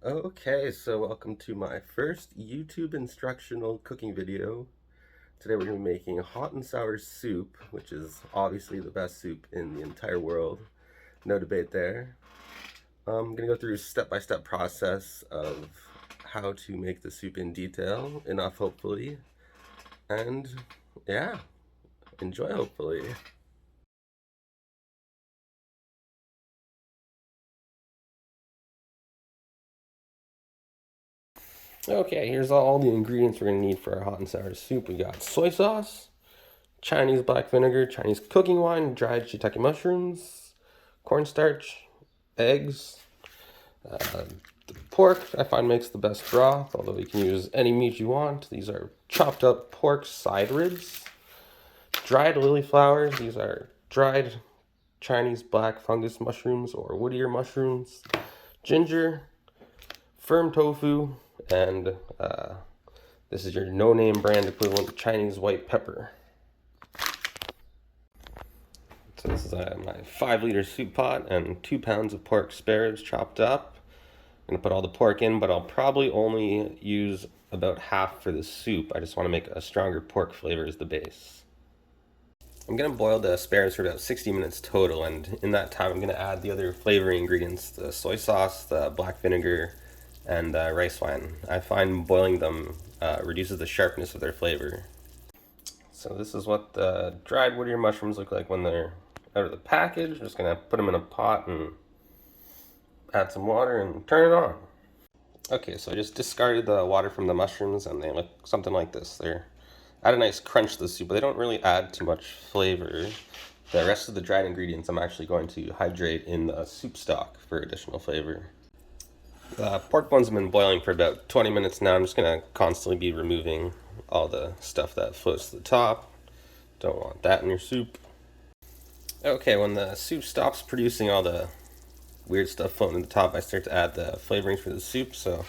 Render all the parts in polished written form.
Okay, so welcome to my first YouTube instructional cooking video. Today we're going to be making hot and sour soup, which is obviously the best soup in the entire world. No debate there. I'm going to go through a step-by-step process of how to make the soup in detail, enough hopefully, and yeah, enjoy hopefully. Okay, here's all the ingredients we're going to need for our hot and sour soup. We got soy sauce, Chinese black vinegar, Chinese cooking wine, dried shiitake mushrooms, cornstarch, eggs. The pork I find makes the best broth, although you can use any meat you want. These are chopped up pork side ribs, dried lily flowers. These are dried Chinese black fungus mushrooms or wood ear mushrooms, ginger, firm tofu, and this is your no-name brand equivalent Chinese white pepper. So this is my 5-liter soup pot and 2 pounds of pork spare ribs chopped up. I'm gonna put all the pork in, but I'll probably only use about half for the soup. I just want to make a stronger pork flavor as the base. I'm gonna boil the spare ribs for about 60 minutes total, and in that time I'm gonna add the other flavoring ingredients, the soy sauce, the black vinegar, and rice wine. I find boiling them reduces the sharpness of their flavor. So this is what the dried wood ear mushrooms look like when they're out of the package. I'm just gonna put them in a pot and add some water and turn it on. Okay, so I just discarded the water from the mushrooms and they look something like this. They're add a nice crunch to the soup, but they don't really add too much flavor. The rest of the dried ingredients I'm actually going to hydrate in the soup stock for additional flavor. The pork bones have been boiling for about 20 minutes now. I'm just gonna constantly be removing all the stuff that floats to the top. Don't want that in your soup. Okay, when the soup stops producing all the weird stuff floating to the top, I start to add the flavorings for the soup. So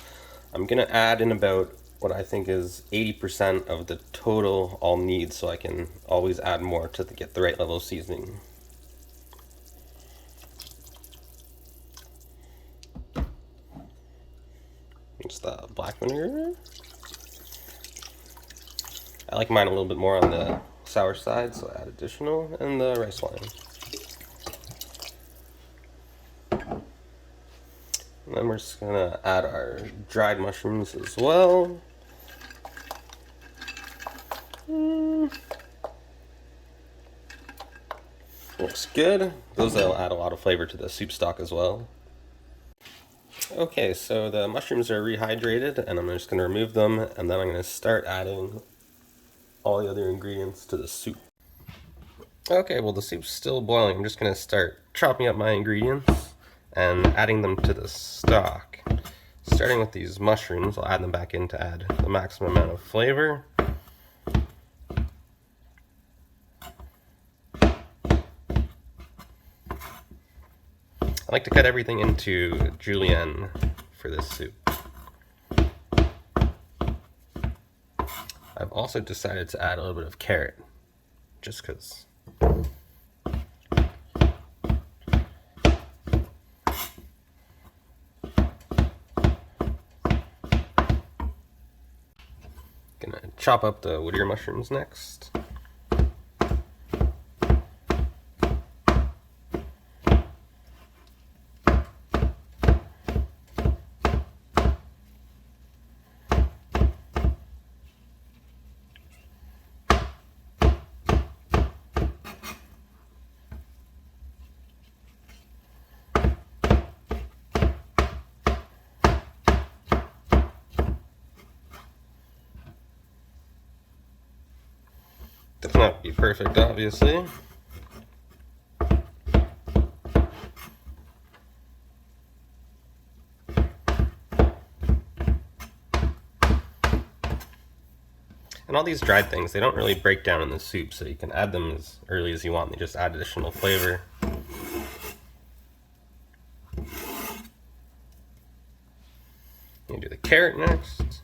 I'm gonna add in about what I think is 80% of the total I'll need, so I can always add more to get the right level of seasoning. It's the black vinegar. I like mine a little bit more on the sour side, so add additional, and the rice wine. And then we're just gonna add our dried mushrooms as well. Looks good. Those will add a lot of flavor to the soup stock as well. Okay, so the mushrooms are rehydrated, and I'm just going to remove them, and then I'm going to start adding all the other ingredients to the soup. Okay, well the soup's still boiling. I'm just going to start chopping up my ingredients and adding them to the stock. Starting with these mushrooms, I'll add them back in to add the maximum amount of flavor. I like to cut everything into julienne for this soup. I've also decided to add a little bit of carrot, just because. Gonna chop up the wood ear mushrooms next. Does not be perfect, obviously. And all these dried things, they don't really break down in the soup, so you can add them as early as you want. They just add additional flavor. You do the carrot next.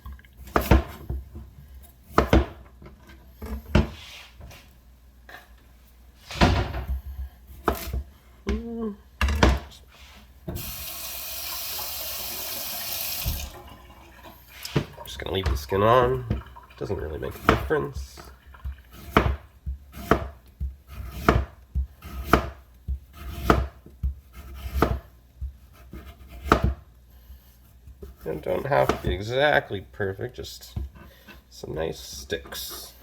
Just gonna leave the skin on. Doesn't really make a difference. And don't have to be exactly perfect, just some nice sticks.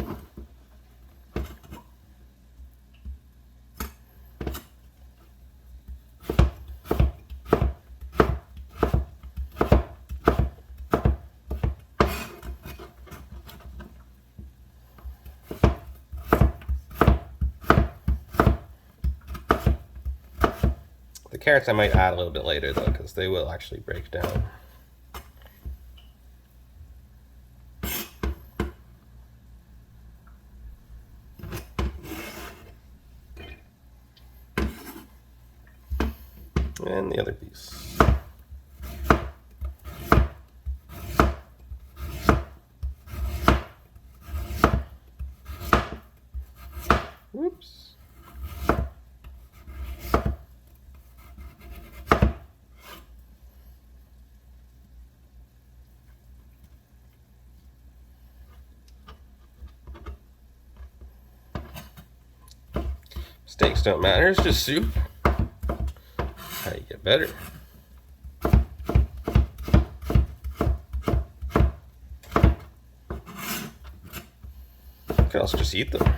The carrots I might add a little bit later though, because they will actually break down. And the other piece. Whoops. Mistakes don't matter, it's just soup. How you get better. You can also just eat them.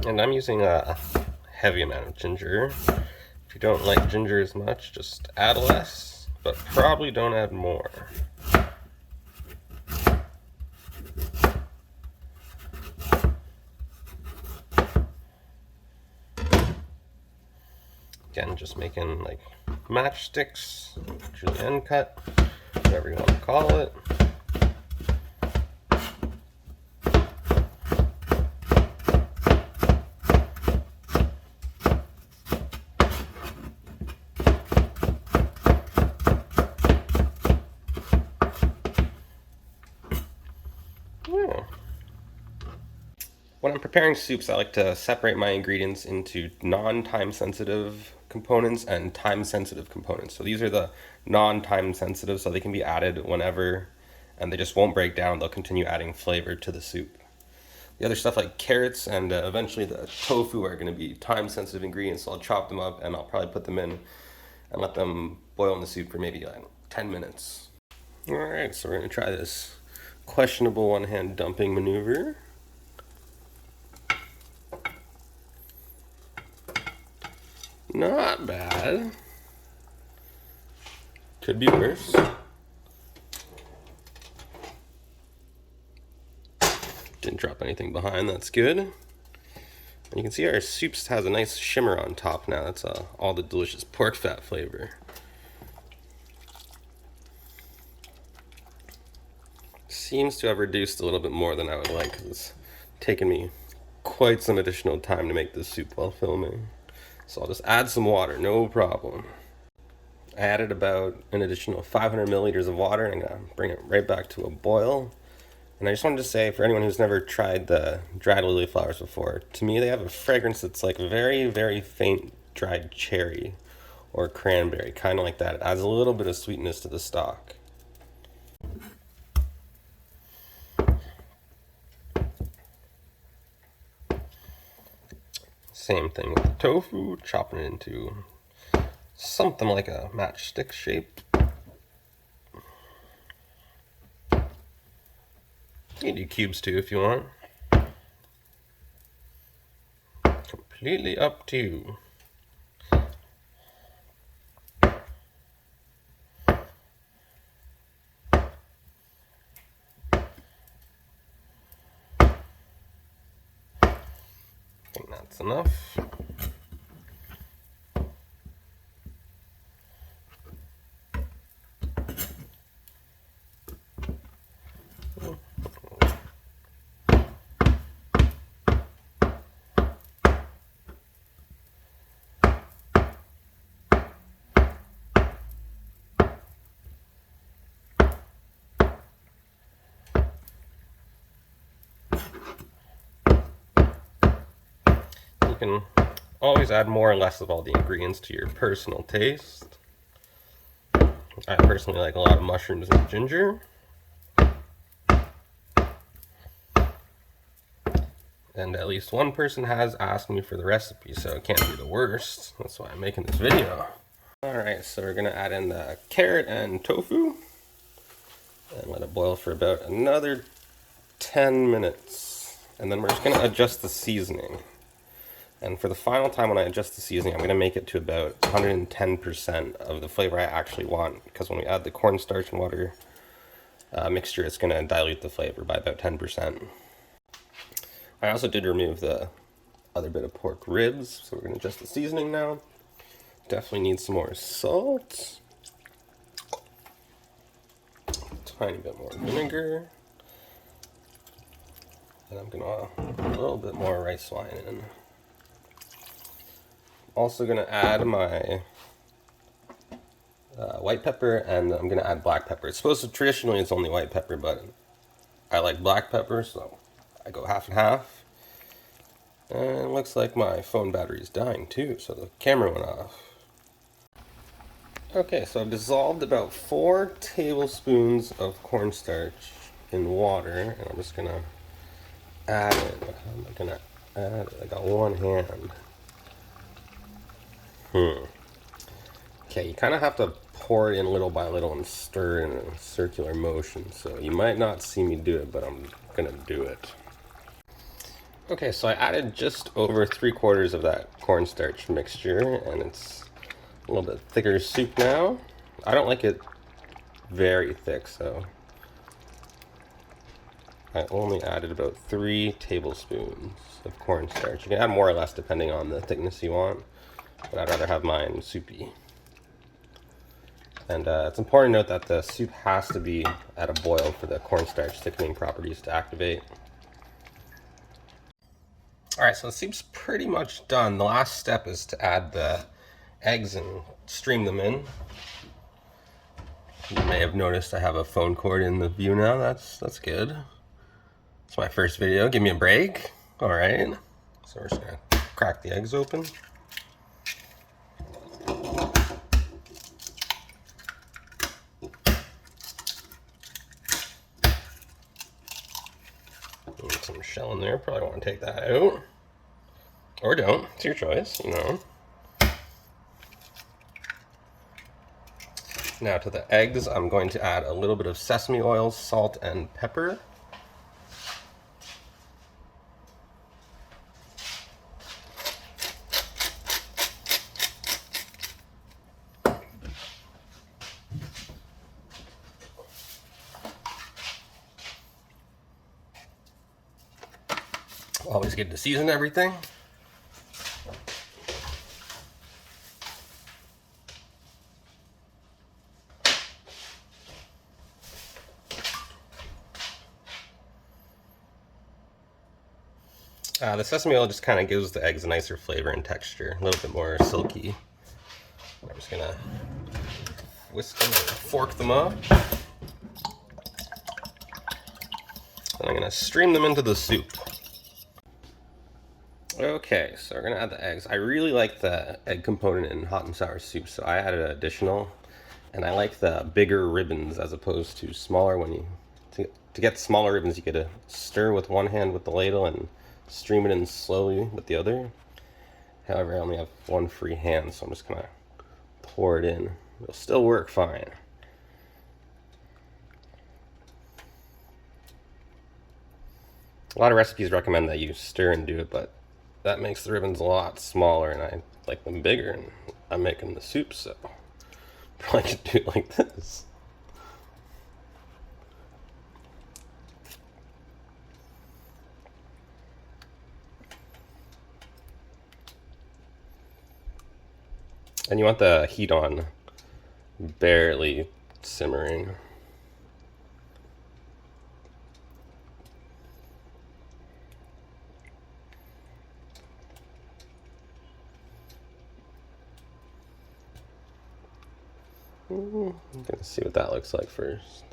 And I'm using a heavy amount of ginger. If you don't like ginger as much, just add less, but probably don't add more. Again, just making like matchsticks, julienne cut, whatever you want to call it. When I'm preparing soups, I like to separate my ingredients into non-time sensitive components and time sensitive components. So these are the non-time sensitive, so they can be added whenever and they just won't break down. They'll continue adding flavor to the soup. The other stuff like carrots and eventually the tofu are going to be time sensitive ingredients, so I'll chop them up and I'll probably put them in and let them boil in the soup for maybe 10 minutes. Alright, so we're going to try this questionable one-hand dumping maneuver. Not bad. Could be worse. Didn't drop anything behind, that's good. And you can see our soup has a nice shimmer on top now. That's all the delicious pork fat flavor. Seems to have reduced a little bit more than I would like, because it's taken me quite some additional time to make this soup while filming. So I'll just add some water, no problem. I added about an additional 500 milliliters of water, and I'm gonna bring it right back to a boil. And I just wanted to say, for anyone who's never tried the dried lily flowers before, to me they have a fragrance that's like very, very faint dried cherry or cranberry, kind of like that. It adds a little bit of sweetness to the stock. Same thing with the tofu, chopping it into something like a matchstick shape. You can do cubes too if you want. Completely up to you. That's enough. You can always add more or less of all the ingredients to your personal taste. I personally like a lot of mushrooms and ginger. And at least one person has asked me for the recipe, so it can't be the worst. That's why I'm making this video. Alright, so we're gonna add in the carrot and tofu and let it boil for about another 10 minutes. And then we're just gonna adjust the seasoning. And for the final time when I adjust the seasoning, I'm gonna make it to about 110% of the flavor I actually want, because when we add the cornstarch and water mixture, it's gonna dilute the flavor by about 10%. I also did remove the other bit of pork ribs, so we're gonna adjust the seasoning now. Definitely need some more salt. Tiny bit more vinegar. And I'm gonna put a little bit more rice wine in. Also gonna add my white pepper, and I'm gonna add black pepper. It's supposed to, traditionally it's only white pepper, but I like black pepper, so I go half and half. And it looks like my phone battery is dying too, so the camera went off. Okay, so I've dissolved about 4 tablespoons of cornstarch in water, and I'm just gonna add it. How am I gonna add it? I got one hand. Okay, you kind of have to pour it in little by little and stir in a circular motion, so you might not see me do it, but I'm gonna do it. Okay, so I added just over 3/4 of that cornstarch mixture, and it's a little bit thicker soup now. I don't like it very thick, so I only added about 3 tablespoons of cornstarch. You can add more or less depending on the thickness you want, but I'd rather have mine soupy. And it's important to note that the soup has to be at a boil for the cornstarch thickening properties to activate. Alright, so the soup's pretty much done. The last step is to add the eggs and stream them in. You may have noticed I have a phone cord in the view now. That's good. It's my first video. Give me a break. Alright. So we're just gonna crack the eggs open. Some shell in there. Probably want to take that out. Or don't. It's your choice, you know. Now to the eggs, I'm going to add a little bit of sesame oil, salt, and pepper. Always good to season everything. The sesame oil just kind of gives the eggs a nicer flavor and texture, a little bit more silky. I'm just gonna whisk them and fork them up. And I'm gonna stream them into the soup. Okay, so we're gonna add the eggs. I really like the egg component in hot and sour soup, so I added an additional. And I like the bigger ribbons as opposed to smaller. When you to get smaller ribbons, you gotta stir with one hand with the ladle and stream it in slowly with the other. However, I only have one free hand, so I'm just gonna pour it in. It'll still work fine. A lot of recipes recommend that you stir and do it, but that makes the ribbons a lot smaller, and I like them bigger, and I'm making the soup, so probably could do it like this. And you want the heat on barely simmering. I'm gonna see what that looks like first.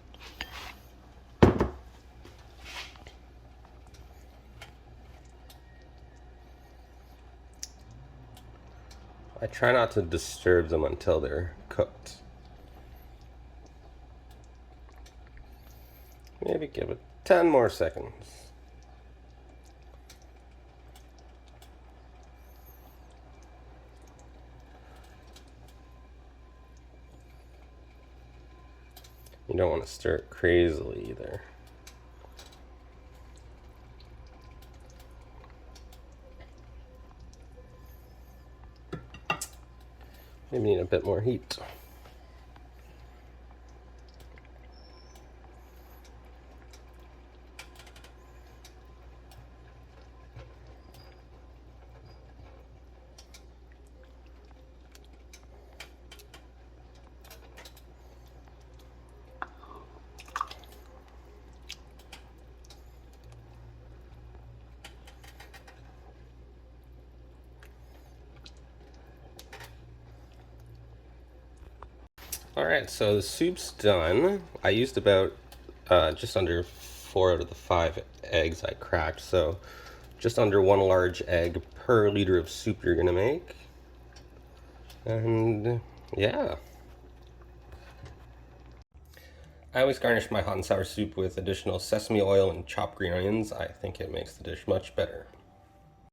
I try not to disturb them until they're cooked. Maybe give it 10 more seconds. You don't want to stir it crazily either. Maybe need a bit more heat. Alright, so the soup's done. I used about just under 4 out of the 5 eggs I cracked, so just under 1 large egg per liter of soup you're gonna make. And yeah. I always garnish my hot and sour soup with additional sesame oil and chopped green onions. I think it makes the dish much better.